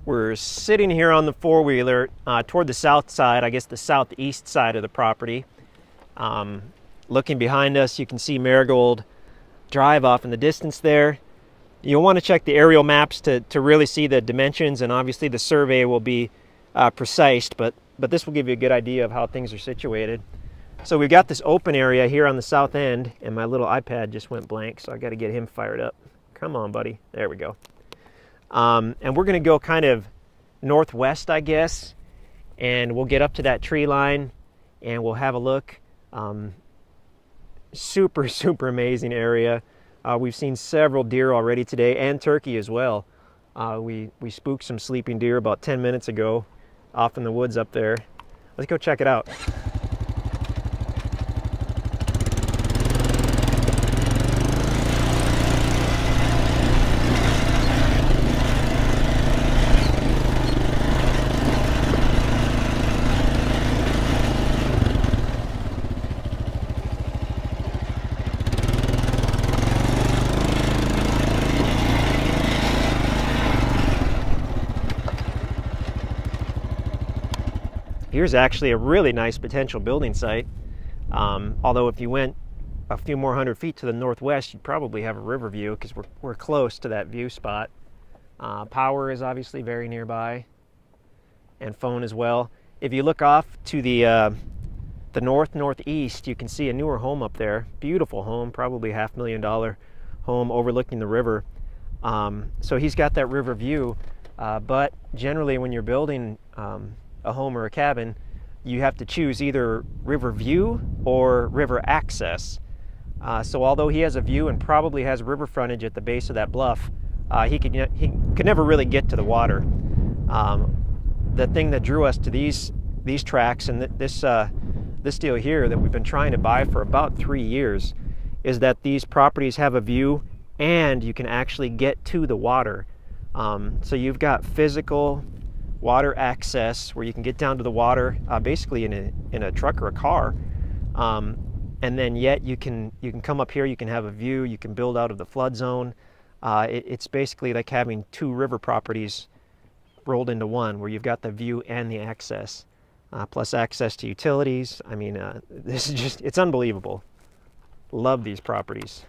We're sitting here on the four-wheeler toward the south side, I guess the southeast side of the property. Looking behind us, you can see Marigold Drive off in the distance there. You'll want to check the aerial maps to really see the dimensions, and obviously the survey will be precise, but this will give you a good idea of how things are situated. So we've got this open area here on the south end, and my little iPad just went blank, so I got to get him fired up. Come on, buddy. There we go. And we're going to go kind of northwest, I guess, and we'll get up to that tree line, and we'll have a look. Super, super amazing area. We've seen several deer already today, and turkey as well. We spooked some sleeping deer about 10 minutes ago off in the woods up there. Let's go check it out. Here's actually a really nice potential building site. Although if you went a few more hundred feet to the northwest, you'd probably have a river view because we're close to that view spot. Power is obviously very nearby, and phone as well. If you look off to the northeast, you can see a newer home up there. Beautiful home, probably $500,000 home overlooking the river. So he's got that river view, but generally when you're building a home or a cabin, you have to choose either river view or river access. So although he has a view and probably has river frontage at the base of that bluff, he could never really get to the water. The thing that drew us to these tracks and this deal here that we've been trying to buy for about 3 years is that these properties have a view and you can actually get to the water. So you've got physical water access where you can get down to the water basically in a truck or a car, and then yet you can come up here, you can have a view, you can build out of the flood zone. It's basically like having two river properties rolled into one, where you've got the view and the access, plus access to utilities. I mean, this is just, it's unbelievable. Love these properties.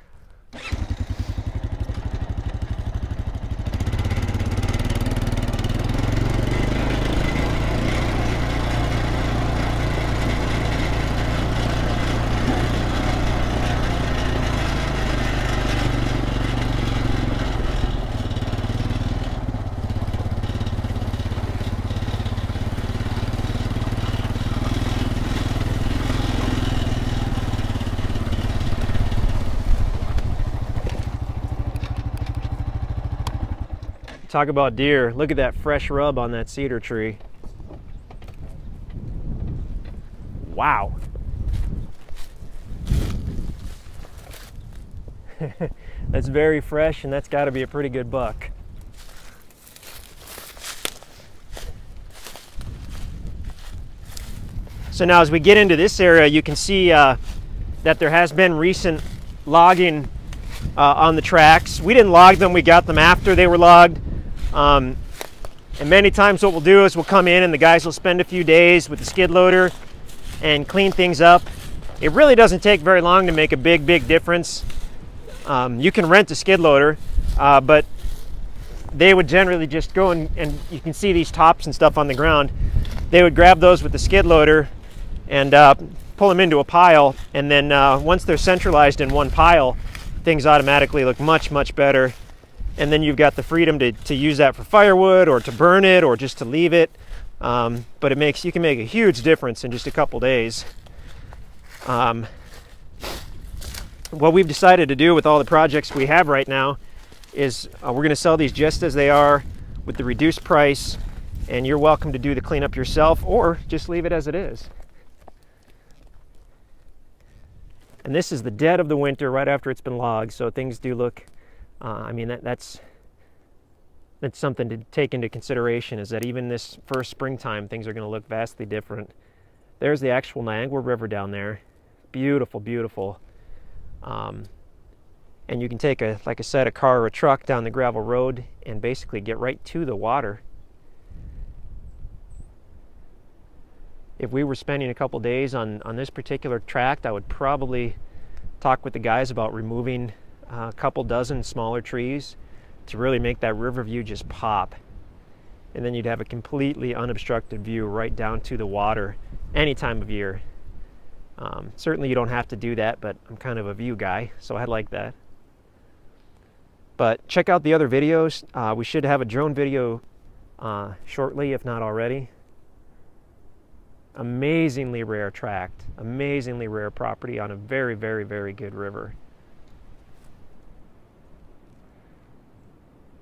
Talk about deer. Look at that fresh rub on that cedar tree. Wow. That's very fresh, and that's got to be a pretty good buck. So now as we get into this area, you can see that there has been recent logging on the tracks. We didn't log them, we got them after they were logged. And many times what we'll do is we'll come in and the guys will spend a few days with the skid loader and clean things up. It really doesn't take very long to make a big difference. You can rent a skid loader, but they would generally just go and you can see these tops and stuff on the ground. They would grab those with the skid loader and pull them into a pile, and then once they're centralized in one pile, things automatically look much better. And then you've got the freedom to use that for firewood or to burn it or just to leave it. But you can make a huge difference in just a couple days. What we've decided to do with all the projects we have right now is we're going to sell these just as they are with the reduced price, and you're welcome to do the cleanup yourself or just leave it as it is. And this is the dead of the winter right after it's been logged, so things do look I mean, that's something to take into consideration, is that even this first springtime, things are going to look vastly different. There's the actual Niagara River down there. Beautiful, beautiful. And you can take, like I said, a car or a truck down the gravel road and basically get right to the water. if we were spending a couple days on this particular tract, I would probably talk with the guys about removing a couple dozen smaller trees to really make that river view just pop. And then you'd have a completely unobstructed view right down to the water any time of year. Certainly you don't have to do that, but I'm kind of a view guy, so I like that. But check out the other videos. We should have a drone video shortly, if not already. Amazingly rare tract, amazingly rare property on a very, very, very good river.